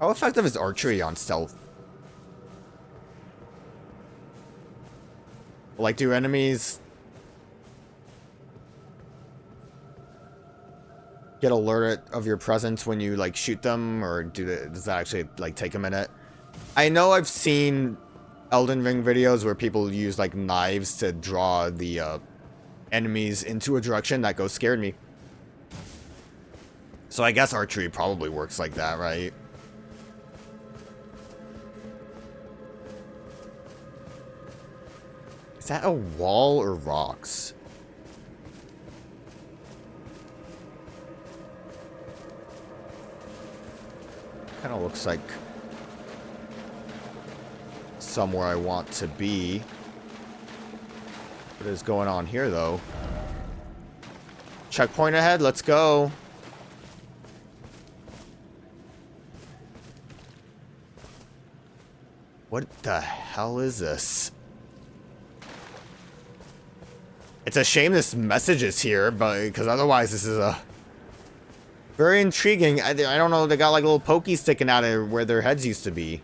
How effective is archery on stealth? Like, do enemies get alerted of your presence when you, like, shoot them? Or does that actually, like, take a minute? I know I've seen Elden Ring videos where people use, like, knives to draw the enemies into a direction. That ghost scared me. So I guess archery probably works like that, right? Is that a wall or rocks? Kind of looks like somewhere I want to be. What is going on here, though? Checkpoint ahead, let's go. What the hell is this? It's a shame this message is here, but because otherwise this is a very intriguing. I don't know, they got like little pokies sticking out of where their heads used to be.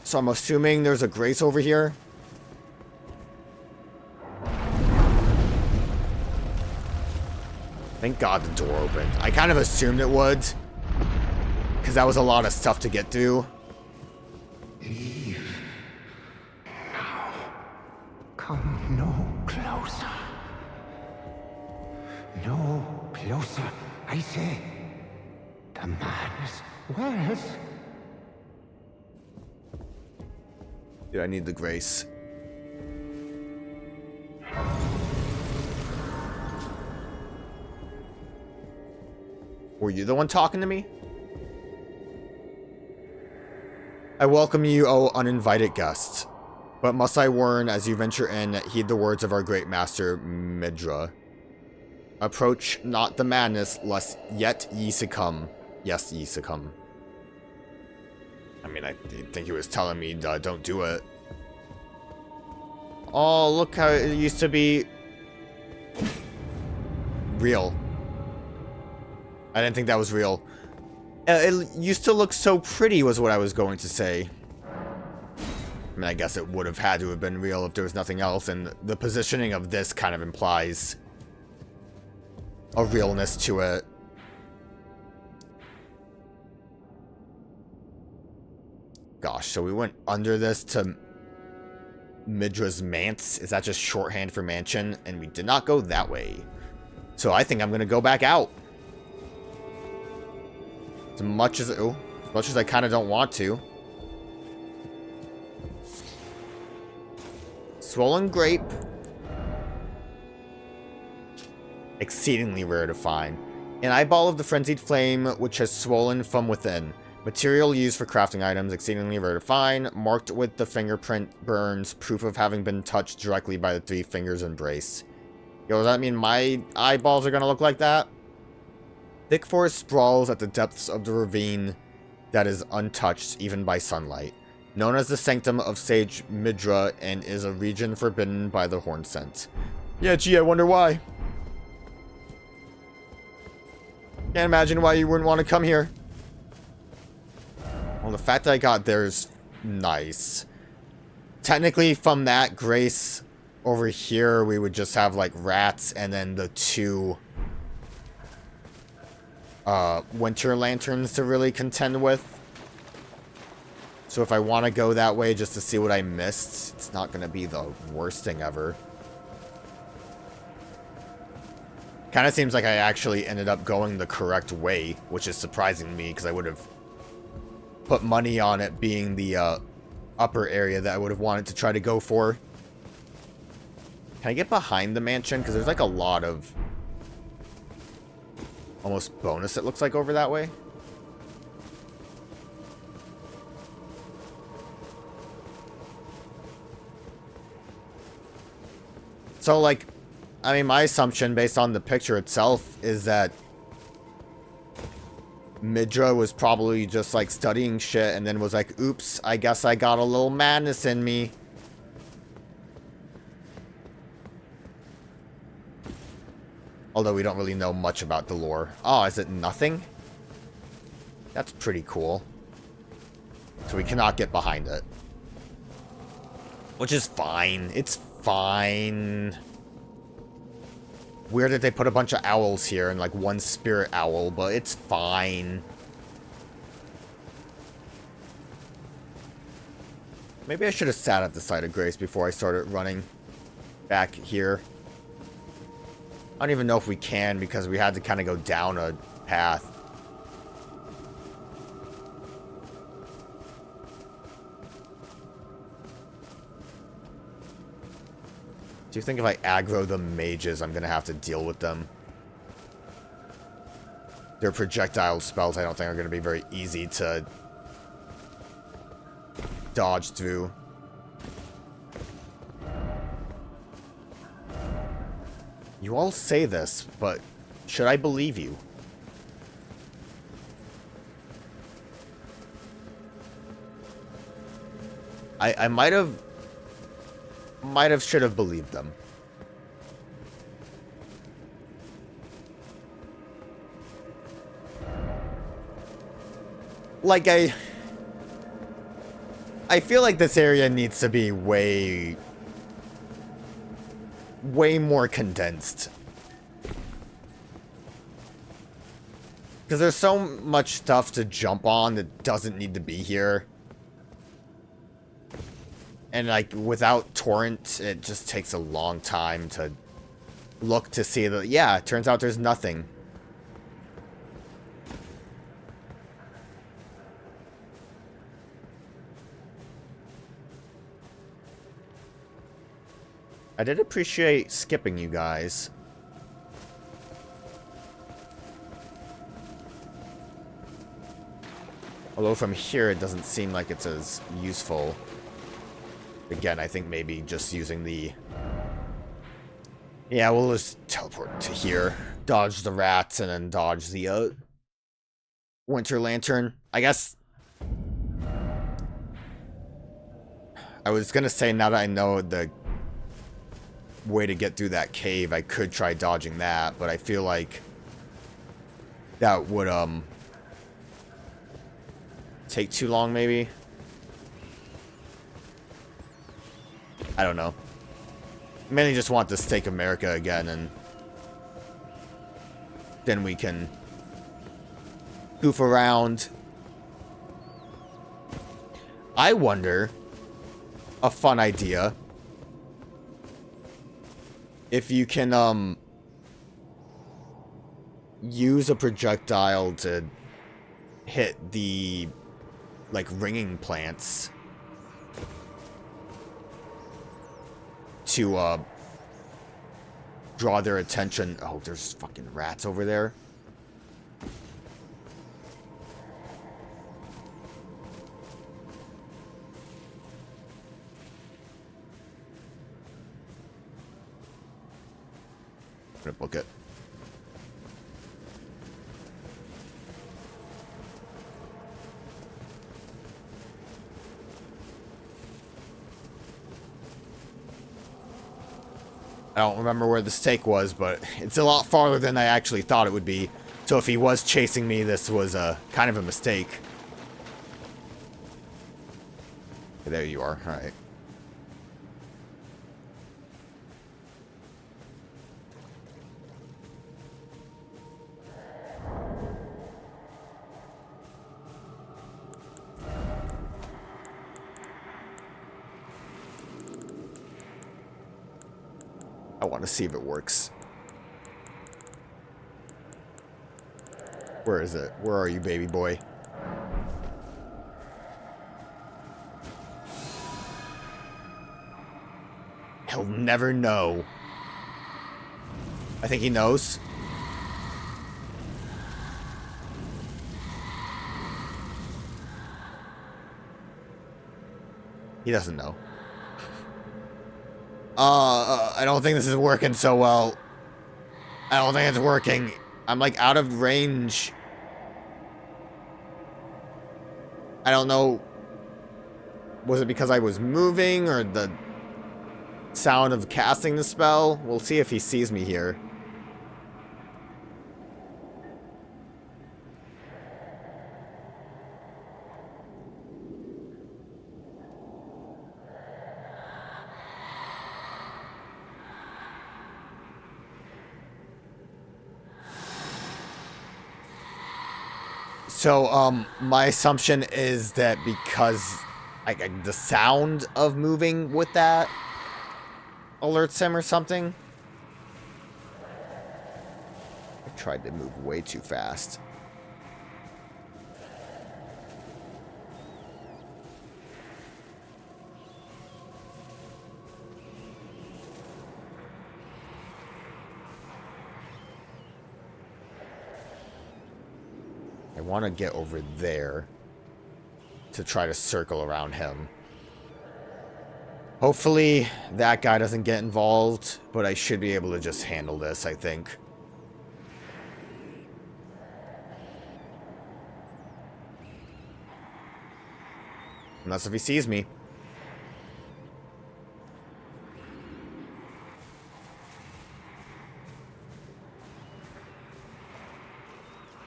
So I'm assuming there's a grace over here. Thank God the door opened. I kind of assumed it would, because that was a lot of stuff to get through. Leave. Now. Come no closer. No closer, I say. The madness wears. Dude, I need the grace. Were you the one talking to me? I welcome you, O uninvited guest. But must I warn, as you venture in, heed the words of our great master, Midra. Approach not the madness, lest yet ye succumb. Yes, ye succumb. I mean, I think he was telling me, don't do it. Oh, look how it used to be real. I didn't think that was real. It used to look so pretty, was what I was going to say. I mean, I guess it would have had to have been real if there was nothing else, and the positioning of this kind of implies a realness to it. Gosh, so we went under this to Midra's manse. Is that just shorthand for mansion? And we did not go that way. So I think I'm going to go back out. As much as I kind of don't want to. Swollen grape. Exceedingly rare to find. An eyeball of the frenzied flame, which has swollen from within. Material used for crafting items, exceedingly rare to find. Marked with the fingerprint burns, proof of having been touched directly by the three fingers embrace. Yo, does that mean my eyeballs are gonna look like that? Thick forest sprawls at the depths of the ravine that is untouched even by sunlight. Known as the Sanctum of Sage Midra, and is a region forbidden by the horn scent. Yeah, gee, I wonder why. Can't imagine why you wouldn't want to come here. Well, the fact that I got there is nice. Technically, from that grace over here, we would just have, like, rats and then the two winter lanterns to really contend with. So if I want to go that way just to see what I missed, it's not going to be the worst thing ever. Kind of seems like I actually ended up going the correct way, which is surprising to me because I would have put money on it being the upper area that I would have wanted to try to go for. Can I get behind the mansion? Because there's like a lot of almost bonus, it looks like, over that way. So, like, I mean, my assumption based on the picture itself is that Midra was probably just, like, studying shit and then was like, oops, I guess I got a little madness in me. Although we don't really know much about the lore. Oh, is it nothing? That's pretty cool. So we cannot get behind it. Which is fine. It's fine. Weird that they put a bunch of owls here and like one spirit owl, but it's fine. Maybe I should have sat at the site of grace before I started running back here. I don't even know if we can because we had to kind of go down a path. Do you think if I aggro the mages, I'm going to have to deal with them? Their projectile spells I don't think are going to be very easy to dodge through. You all say this, but should I believe you? I might have should have believed them. Like I feel like this area needs to be way more condensed. Because there's so much stuff to jump on that doesn't need to be here. And like without torrent, it just takes a long time to look to see that, yeah, it turns out there's nothing. I did appreciate skipping you guys. Although from here it doesn't seem like it's as useful. Again, I think maybe just using the... Yeah, we'll just teleport to here. Dodge the rats and then dodge the winter lantern. I guess... I was gonna say now that I know the way to get through that cave, I could try dodging that, but I feel like that would take too long maybe. I don't know. Mainly just want to stake America again, and then we can goof around. I wonder, a fun idea, if you can use a projectile to hit the like ringing plants to draw their attention. Oh, there's fucking rats over there. I'm gonna book it. I don't remember where the stake was, but it's a lot farther than I actually thought it would be. So if he was chasing me, this was kind of a mistake. There you are. All right. I want to see if it works. Where is it? Where are you, baby boy? He'll never know. I think he knows. He doesn't know. I don't think this is working so well. I don't think it's working. I'm like out of range. I don't know. Was it because I was moving or the sound of casting the spell? We'll see if he sees me here. So, my assumption is that because the sound of moving with that alerts him or something. I tried to move way too fast. I want to get over there to try to circle around him. Hopefully that guy doesn't get involved, but I should be able to just handle this, I think. Unless if he sees me.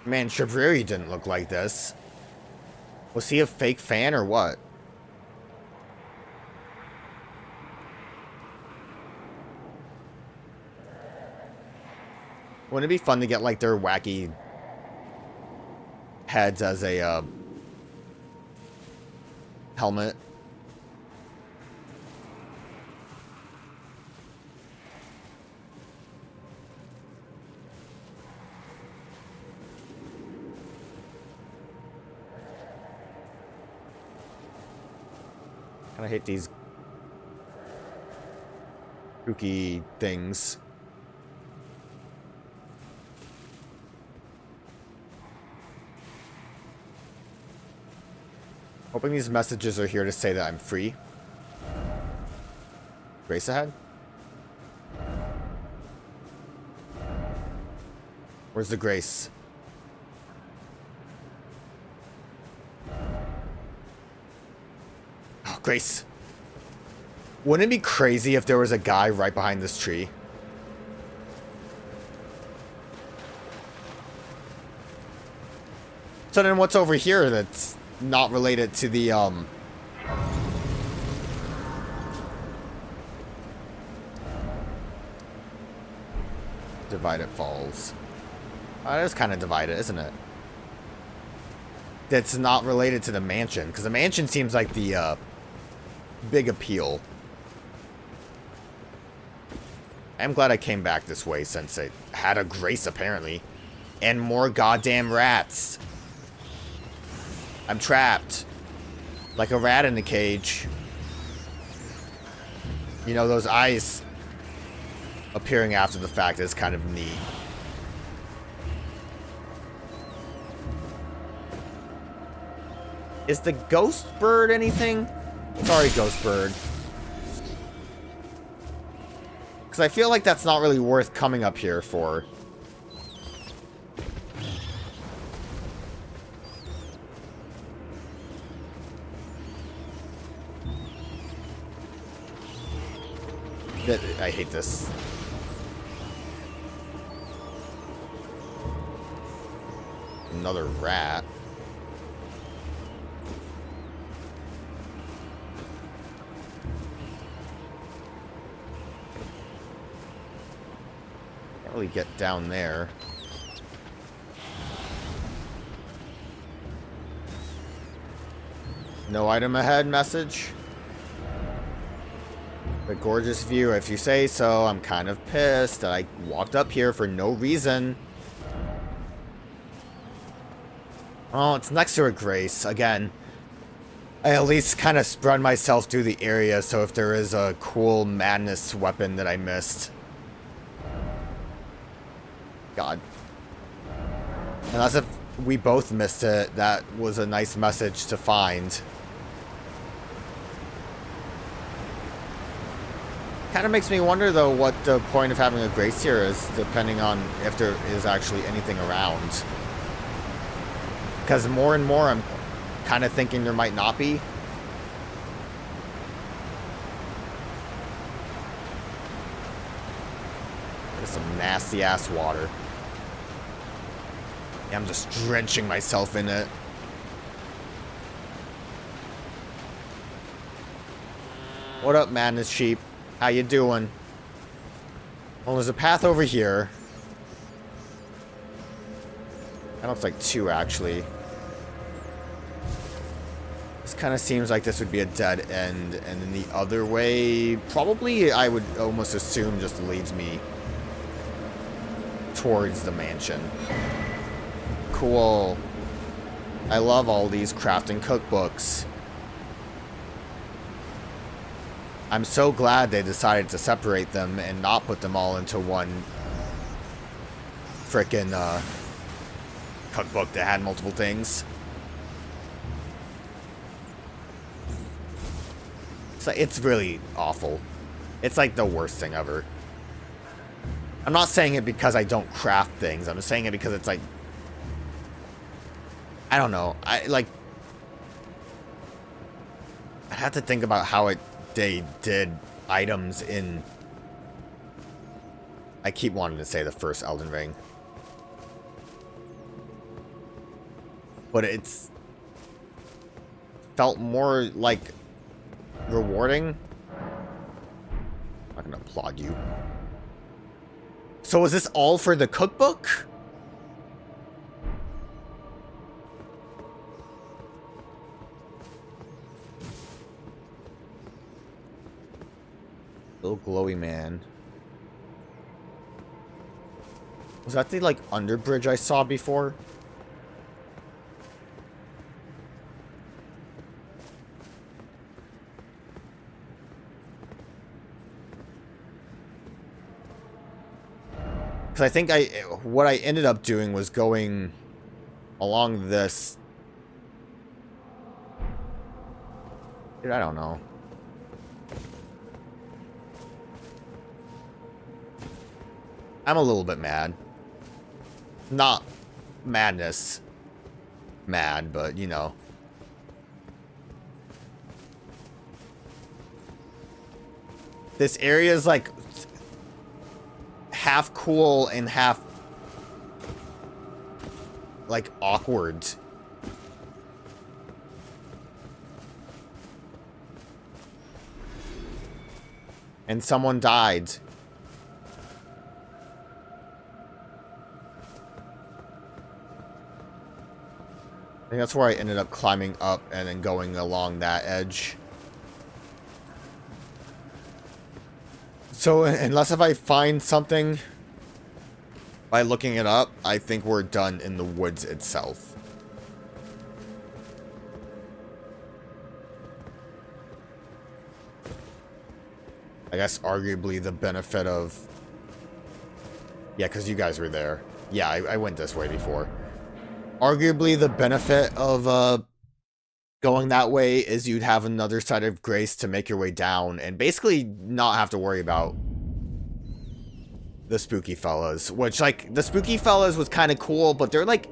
Man, Shabriri didn't look like this. Was he a fake fan or what? Wouldn't it be fun to get like their wacky heads as a helmet? I hate these kooky things. Hoping these messages are here to say that I'm free. Grace ahead? Where's the grace? Oh, Grace. Wouldn't it be crazy if there was a guy right behind this tree? So then what's over here that's not related to the, Divided Falls. It is kind of divided, isn't it? That's not related to the mansion, because the mansion seems like the, big appeal. I'm glad I came back this way since it had a grace, apparently. And more goddamn rats. I'm trapped. Like a rat in a cage. You know, those eyes appearing after the fact is kind of neat. Is the ghost bird anything? Sorry, ghost bird. Because I feel like that's not really worth coming up here for. I hate this. Another rat. Can't really get down there. No item ahead message. A gorgeous view, if you say so. I'm kind of pissed that I walked up here for no reason. Oh, it's next to a grace. Again, I at least kind of spread myself through the area, so if there is a cool madness weapon that I missed. God. Unless if we both missed it, that was a nice message to find. Kind of makes me wonder, though, what the point of having a grace here is, depending on if there is actually anything around. Because more and more, I'm kind of thinking there might not be. There's some nasty-ass water. Yeah, I'm just drenching myself in it. What up, Madness Sheep? How you doing? Well, there's a path over here. That looks like two, actually. This kind of seems like this would be a dead end, and then the other way, probably I would almost assume just leads me towards the mansion. Cool. I love all these crafting cookbooks. I'm so glad they decided to separate them and not put them all into one frickin' cookbook that had multiple things. It's really awful. It's like the worst thing ever. I'm not saying it because I don't craft things. I'm saying it because it's like, I don't know. I'd have to think about how they did items in, I keep wanting to say the first Elden Ring, but it's felt more like rewarding. I'm not gonna applaud you. So is this all for the cookbook? Little glowy man. Was that the like underbridge I saw before? Because I think what I ended up doing was going along this. Dude, I don't know. I'm a little bit mad. Not madness. Mad, but you know. This area is like half cool and half like awkward. And someone died. I think that's where I ended up climbing up and then going along that edge. So, unless if I find something by looking it up, I think we're done in the woods itself. I guess arguably the benefit of... Yeah, because you guys were there. Yeah, I went this way before. Arguably the benefit of going that way is you'd have another side of grace to make your way down and basically not have to worry about the spooky fellas. Which, like, the spooky fellas was kind of cool, but they're like...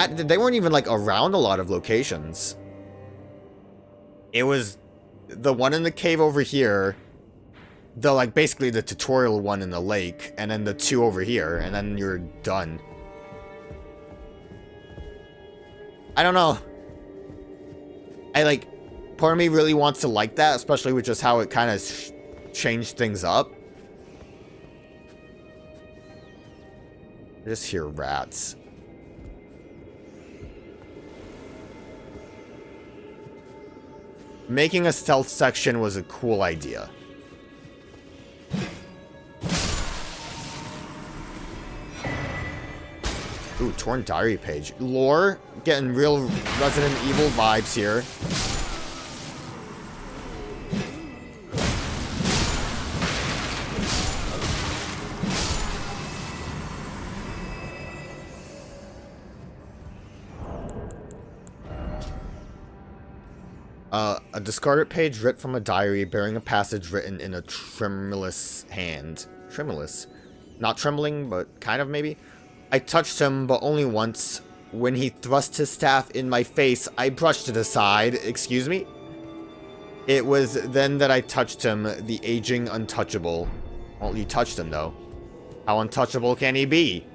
they weren't even, like, around a lot of locations. It was the one in the cave over here, the, like, basically the tutorial one in the lake, and then the two over here, and then you're done. I don't know. Part of me really wants to like that, especially with just how it kind of changed things up. I just hear rats. Making a stealth section was a cool idea. Ooh, torn diary page. Lore, getting real Resident Evil vibes here. A discarded page ripped from a diary bearing a passage written in a tremulous hand. Tremulous. Not trembling, but kind of maybe. I touched him, but only once. When he thrust his staff in my face, I brushed it aside. Excuse me? It was then that I touched him, the aging untouchable. Well, you touched him, though. How untouchable can he be?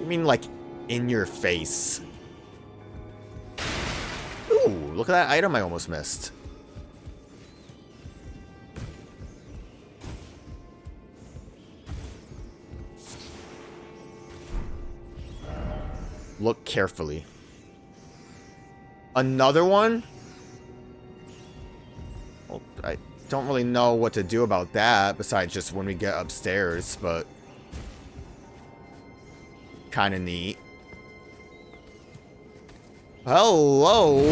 You mean, like, in your face? Ooh, look at that item I almost missed. Look carefully. Another one? Well, I don't really know what to do about that, besides just when we get upstairs, but... kind of neat. Hello?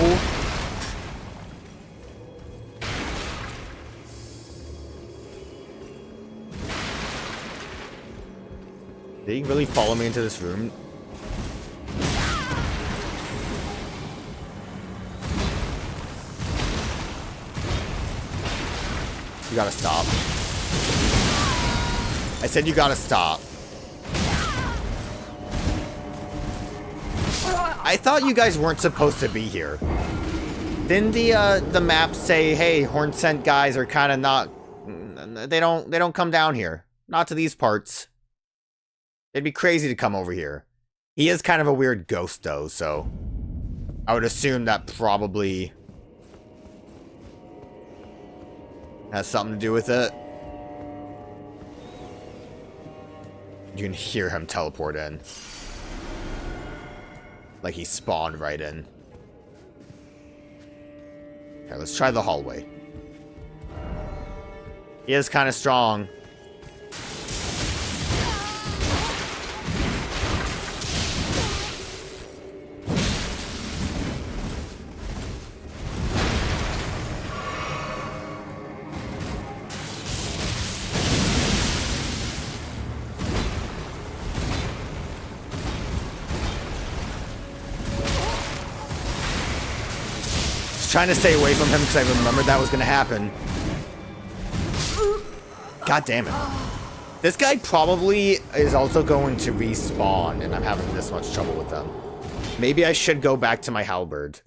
Did he really follow me into this room? You gotta stop. I said you gotta stop. I thought you guys weren't supposed to be here. Didn't the map say, hey, horn scent guys are kind of not... They don't come down here. Not to these parts. It'd be crazy to come over here. He is kind of a weird ghost, though, so... I would assume that probably... has something to do with it. You can hear him teleport in. Like he spawned right in. Okay, let's try the hallway. He is kind of strong. Trying to stay away from him because I remembered that was going to happen. God damn it. This guy probably is also going to respawn, and I'm having this much trouble with them. Maybe I should go back to my halberd.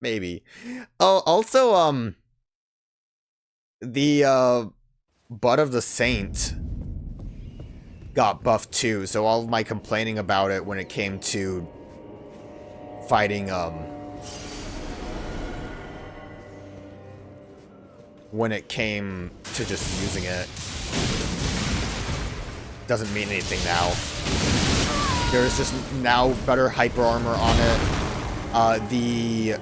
Maybe. Oh, also, the, Butt of the Saint got buffed too, so all of my complaining about it when it came to fighting, when it came to just using it, doesn't mean anything now. There's just now better hyper armor on it. The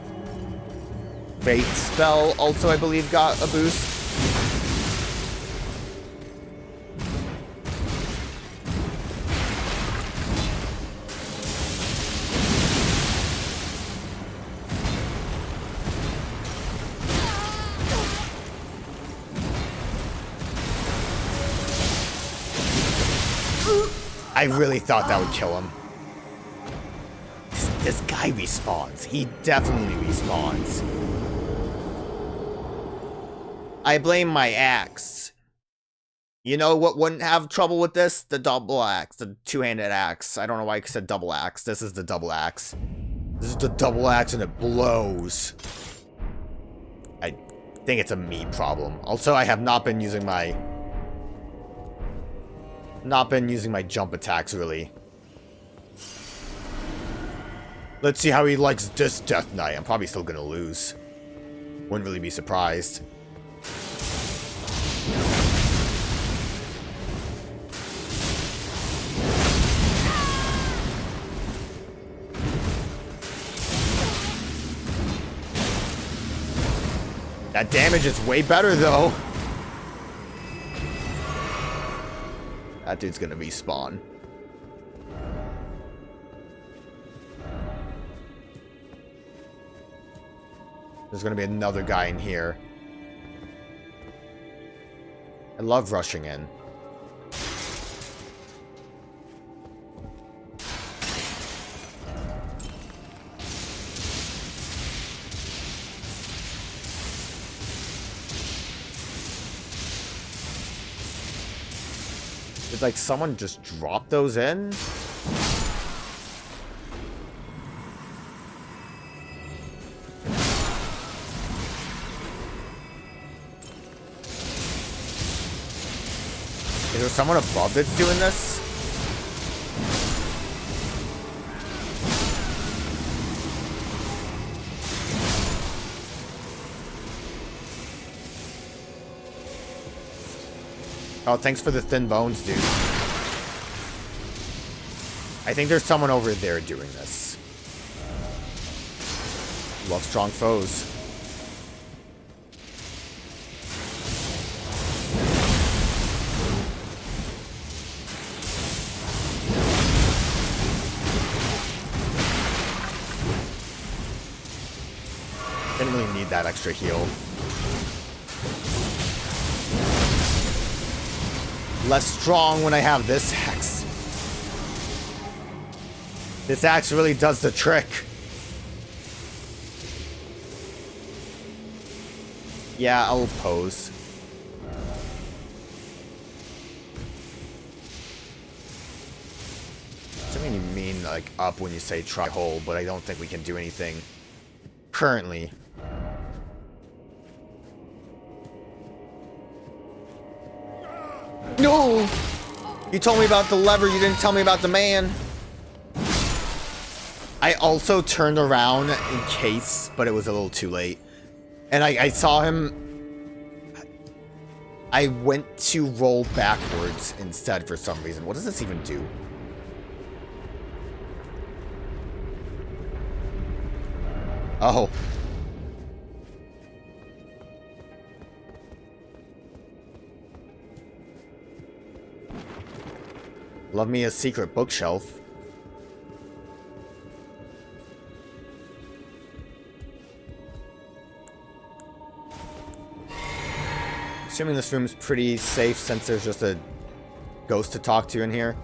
Faith spell also, I believe, got a boost. I really thought that would kill him. This guy respawns. He definitely respawns. I blame my axe. You know what wouldn't have trouble with this? The double axe. The two-handed axe. I don't know why I said double axe. This is the double axe. This is the double axe and it blows. I think it's a me problem. Also, I have not been using my... jump attacks, really. Let's see how he likes this Death Knight. I'm probably still gonna lose. Wouldn't really be surprised. That damage is way better, though. That dude's gonna respawn. There's gonna be another guy in here. I love rushing in. Did, like, someone just drop those in? Is there someone above that's doing this? Oh, thanks for the thin bones, dude. I think there's someone over there doing this. Love strong foes. Didn't really need that extra heal. Less strong when I have this axe. This axe really does the trick. Yeah, I'll pose. Doesn't mean you mean like up when you say try hold, but I don't think we can do anything currently. No! You told me about the lever, you didn't tell me about the man. I also turned around in case, but it was a little too late. And I saw him. I went to roll backwards instead for some reason. What does this even do? Oh. Love me a secret bookshelf. Assuming this room's pretty safe since there's just a ghost to talk to in here.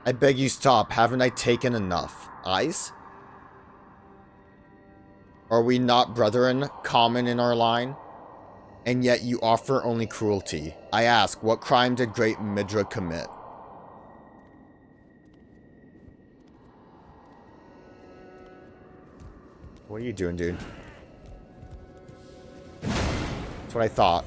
I beg you stop. Haven't I taken enough? Eyes? Are we not brethren, common in our line? And yet you offer only cruelty. I ask, what crime did great Midra commit? What are you doing, dude? That's what I thought.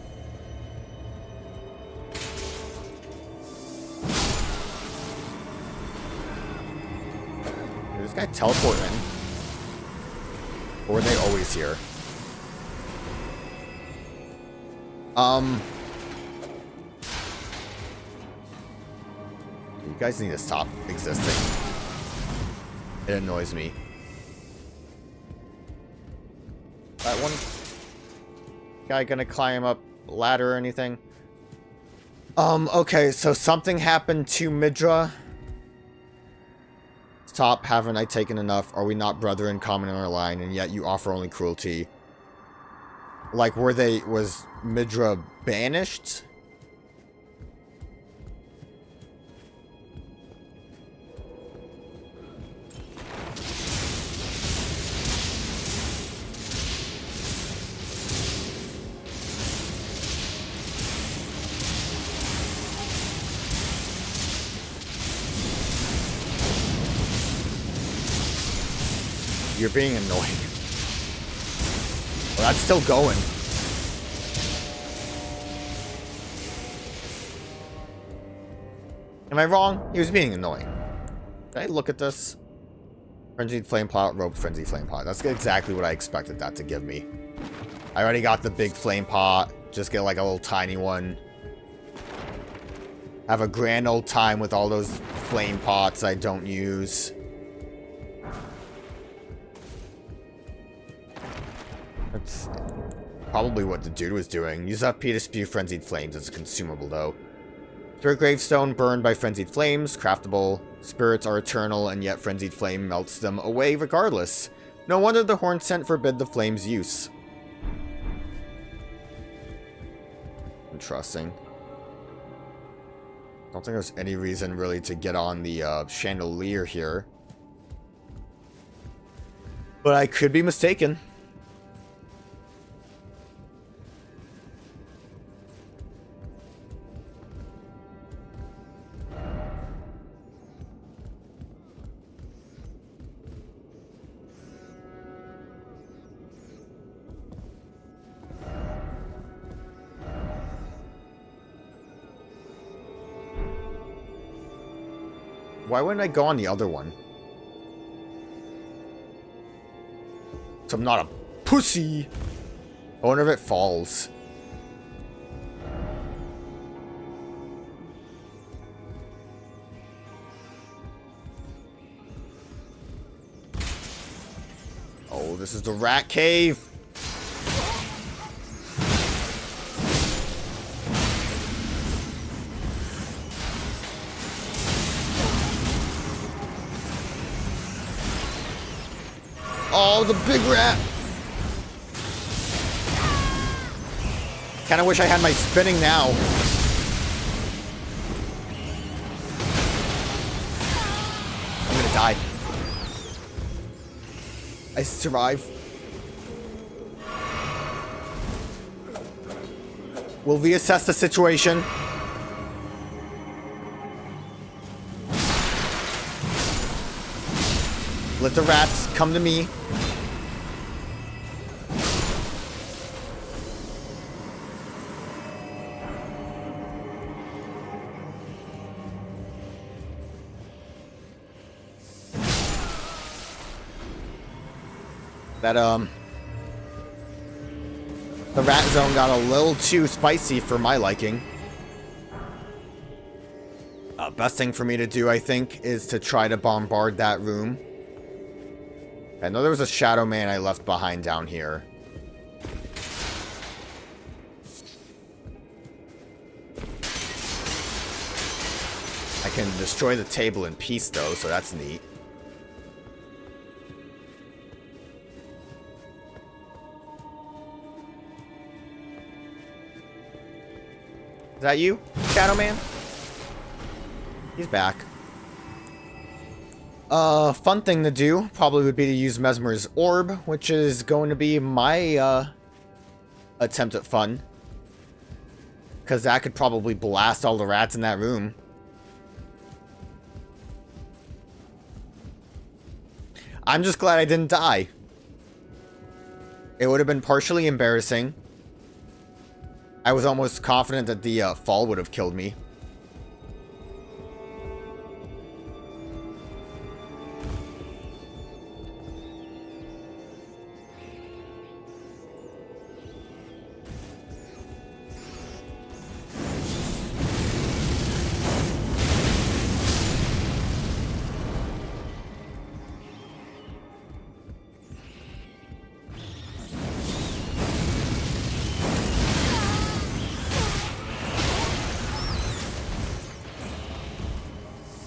Did this guy teleport in? Or are they always here? You guys need to stop existing. It annoys me. That one guy gonna climb up a ladder or anything? Okay, so something happened to Midra. Stop, haven't I taken enough? Are we not brethren common in our line, and yet you offer only cruelty? Like, was Midra banished? You're being annoying. Well, that's still going. Am I wrong? He was being annoying. Did I look at this? Frenzied flame pot, rope, frenzied flame pot. That's exactly what I expected that to give me. I already got the big flame pot. Just get like a little tiny one. Have a grand old time with all those flame pots I don't use. That's probably what the dude was doing. Use FP to spew frenzied flames. It's a consumable, though. Spirit gravestone burned by frenzied flames. Craftable. Spirits are eternal, and yet frenzied flame melts them away regardless. No wonder the horn scent forbid the flame's use. Interesting. Don't think there's any reason really to get on the chandelier here. But I could be mistaken. Why wouldn't I go on the other one? So I'm not a pussy. I wonder if it falls. Oh, this is the rat cave. Oh, the big rat. Kind of wish I had my spinning now. I'm gonna die. I survive. We'll reassess the situation. Let the rats come to me. That, the rat zone got a little too spicy for my liking. Best thing for me to do, I think, is to try to bombard that room. I know there was a shadow man I left behind down here. I can destroy the table in peace, though, so that's neat. Is that you, Shadow Man? He's back. Fun thing to do probably would be to use Messmer's orb, which is going to be my, attempt at fun. Because that could probably blast all the rats in that room. I'm just glad I didn't die. It would have been partially embarrassing. I was almost confident that the fall would have killed me.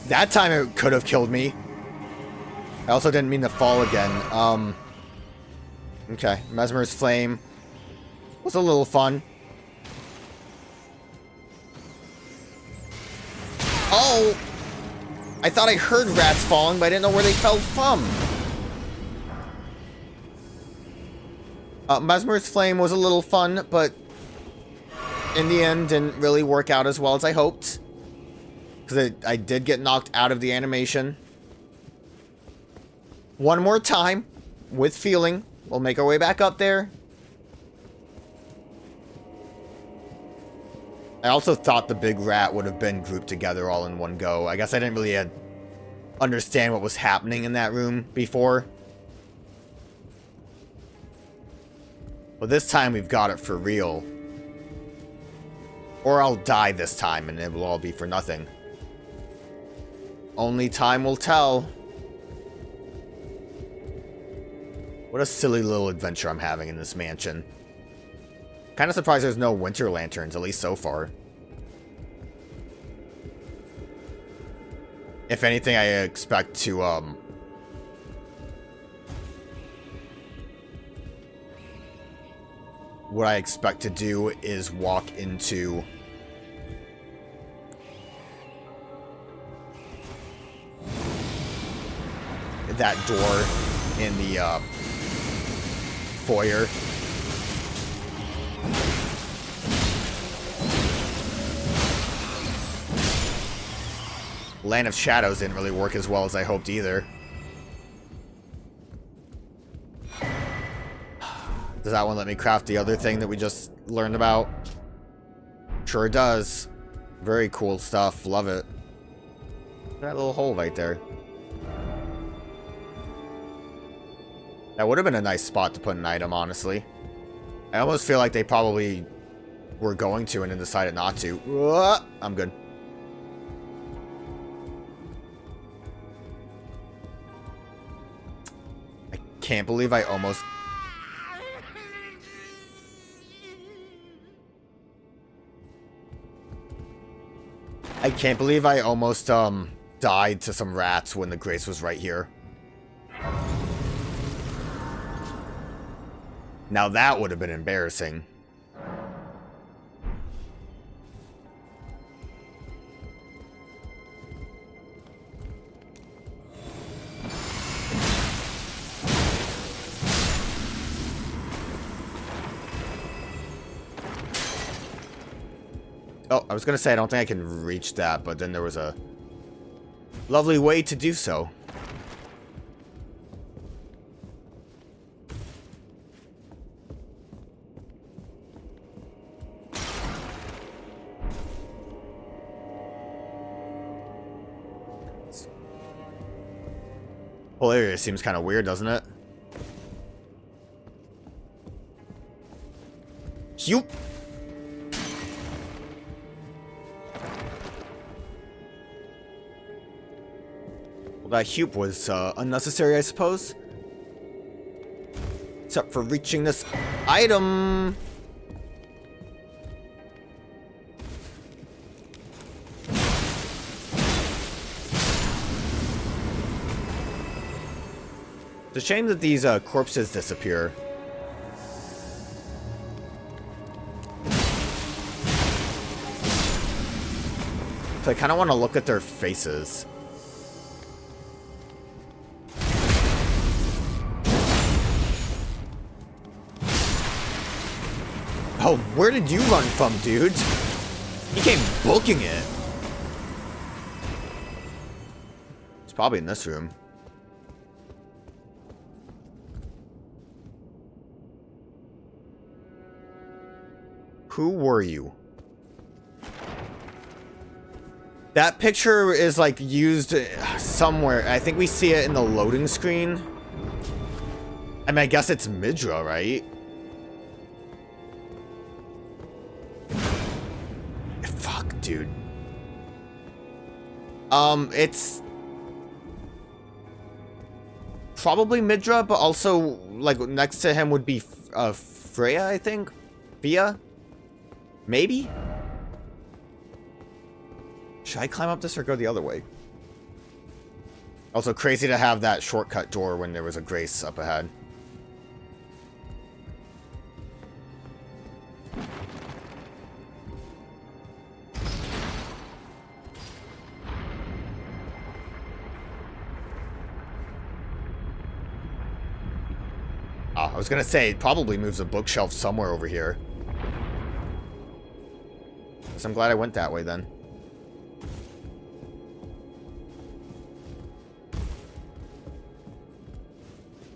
That time it could have killed me. I also didn't mean to fall again. Okay. Messmer's flame was a little fun. Oh! I thought I heard rats falling, but I didn't know where they fell from. Messmer's flame was a little fun, but in the end didn't really work out as well as I hoped. Because I did get knocked out of the animation. One more time, with feeling. We'll make our way back up there. I also thought the big rat would have been grouped together all in one go. I guess I didn't really understand what was happening in that room before. But this time we've got it for real. Or I'll die this time and it will all be for nothing. Only time will tell. What a silly little adventure I'm having in this mansion. Kind of surprised there's no winter lanterns, at least so far. If anything, I expect to, what I expect to do is walk into that door in the foyer. Land of Shadows didn't really work as well as I hoped either. Does that one let me craft the other thing that we just learned about? Sure does. Very cool stuff. Love it. That little hole right there. That would have been a nice spot to put an item, honestly. I almost feel like they probably were going to and then decided not to. I'm good. can't believe I almost... I can't believe I almost, died to some rats when the Grace was right here. Now that would have been embarrassing. Oh, I was gonna say I don't think I can reach that, but then there was a lovely way to do so. Whole area seems kind of weird, doesn't it? Phew! Well, that Hupe was unnecessary, I suppose. Except for reaching this item. It's a shame that these corpses disappear. So I kind of want to look at their faces. Oh, where did you run from, dude? He came booking it. It's probably in this room. Who were you? That picture is like used somewhere. I think we see it in the loading screen. I mean, I guess it's Midra, right? Fuck, dude. It's probably Midra, but also like next to him would be Freya, I think. Fia? Maybe? Should I climb up this or go the other way? Also crazy to have that shortcut door when there was a Grace up ahead. Oh, I was gonna say, it probably moves a bookshelf somewhere over here. So I'm glad I went that way then.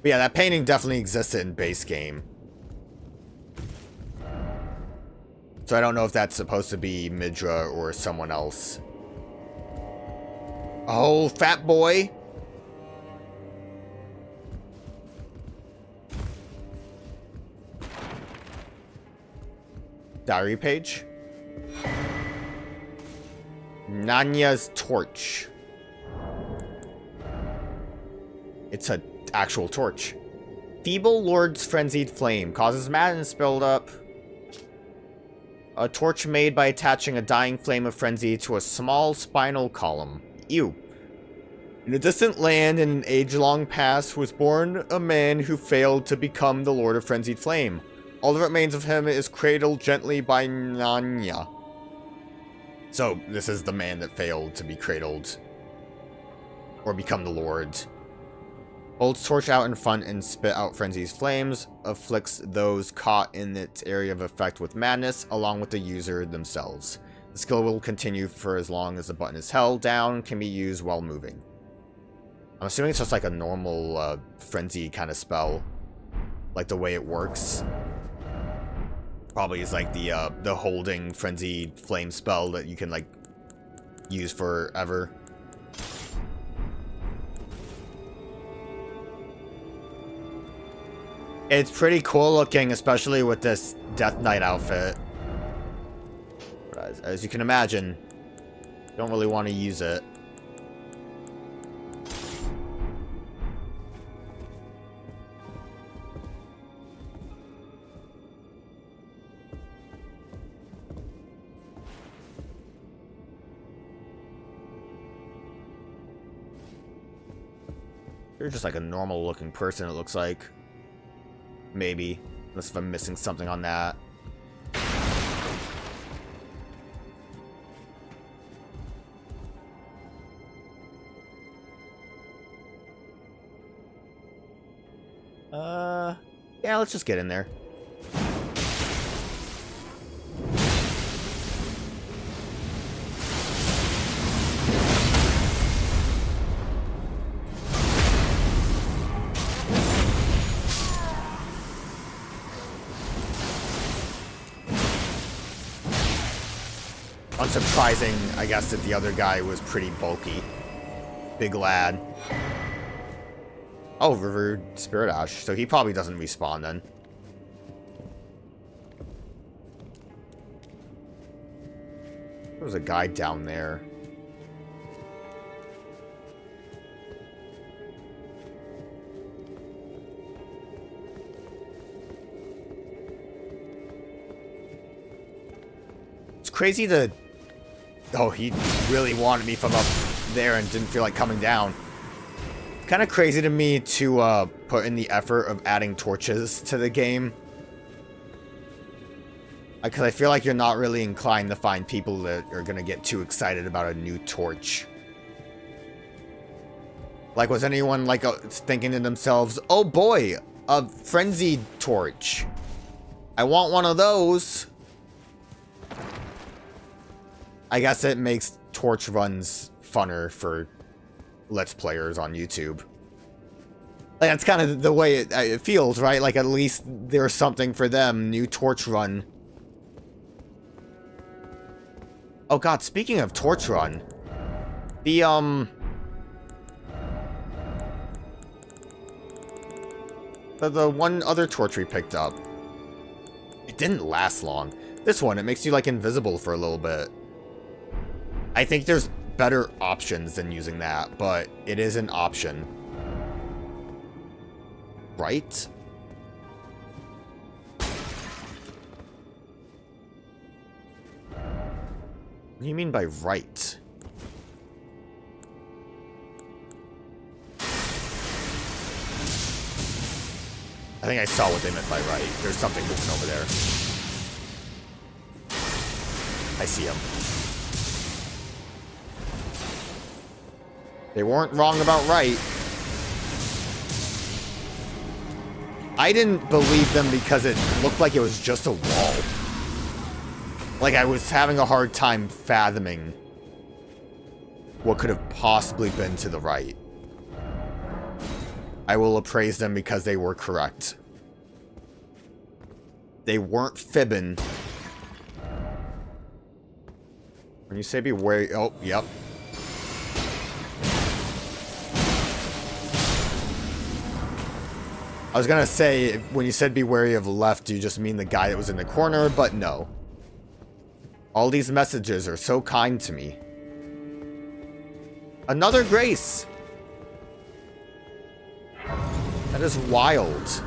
But yeah, that painting definitely existed in base game. So I don't know if that's supposed to be Midra or someone else. Oh, fat boy. Diary page. Nanya's torch. It's an actual torch. Feeble Lord's frenzied flame causes madness build up. A torch made by attaching a dying flame of frenzy to a small spinal column. Ew. In a distant land in an age-long past was born a man who failed to become the Lord of Frenzied Flame. All that remains of him is cradled gently by Nanya. So, this is the man that failed to be cradled. Or become the Lord. Holds torch out in front and spit out frenzy's flames. Afflicts those caught in its area of effect with madness, along with the user themselves. The skill will continue for as long as the button is held down. Can be used while moving. I'm assuming it's just like a normal frenzy kind of spell. Like the way it works. Probably is like the holding frenzy flame spell that you can like use forever. It's pretty cool looking, especially with this Death Knight outfit. But as you can imagine, don't really want to use it. They're just like a normal looking person, it looks like. Maybe. Unless if I'm missing something on that. Yeah, let's just get in there. Unsurprising, I guess, that the other guy was pretty bulky. Big lad. Oh, River Spirit Ash. So he probably doesn't respawn then. There was a guy down there. It's crazy to... Oh, he really wanted me from up there and didn't feel like coming down. Kind of crazy to me to put in the effort of adding torches to the game. Because I feel like you're not really inclined to find people that are going to get too excited about a new torch. Like, was anyone, like, thinking to themselves, oh boy, a frenzied torch. I want one of those. I guess it makes torch runs funner for Let's Players on YouTube. Like, that's kind of the way it feels, right? Like, at least there's something for them. New torch run. Oh god, speaking of torch run. The, the one other torch we picked up. It didn't last long. This one, it makes you, like, invisible for a little bit. I think there's better options than using that, but it is an option. Right? What do you mean by right? I think I saw what they meant by right. There's something moving over there. I see him. They weren't wrong about right. I didn't believe them because it looked like it was just a wall. Like, I was having a hard time fathoming what could have possibly been to the right. I will appraise them because they were correct. They weren't fibbing. When you say be wary... Oh, yep. I was gonna say, when you said be wary of left, do you just mean the guy that was in the corner? But no. All these messages are so kind to me. Another grace! That is wild.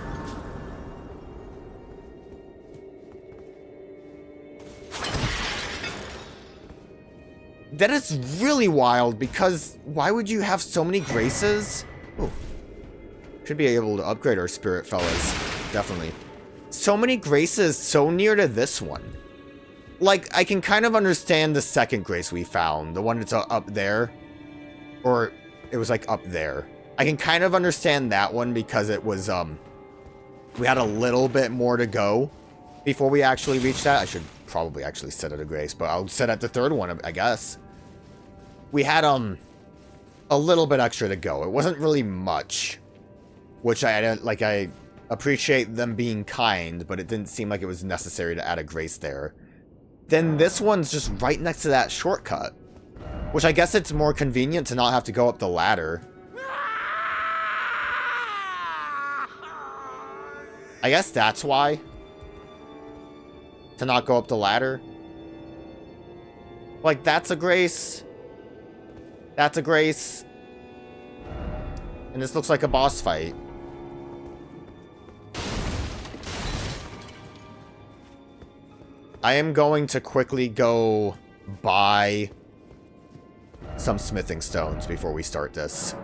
That is really wild, because why would you have so many graces? Oh. Should be able to upgrade our spirit, fellas. Definitely. So many graces so near to this one. Like, I can kind of understand the second grace we found. The one that's up there. Or, it was like up there. I can kind of understand that one because it was, we had a little bit more to go before we actually reached that. I should probably actually set it a grace, but I'll set at the third one, I guess. We had, a little bit extra to go. It wasn't really much. Which I appreciate them being kind, but it didn't seem like it was necessary to add a grace there. Then this one's just right next to that shortcut. Which I guess it's more convenient to not have to go up the ladder. I guess that's why. To not go up the ladder. Like, that's a grace. That's a grace. And this looks like a boss fight. I am going to quickly go buy some smithing stones before we start this.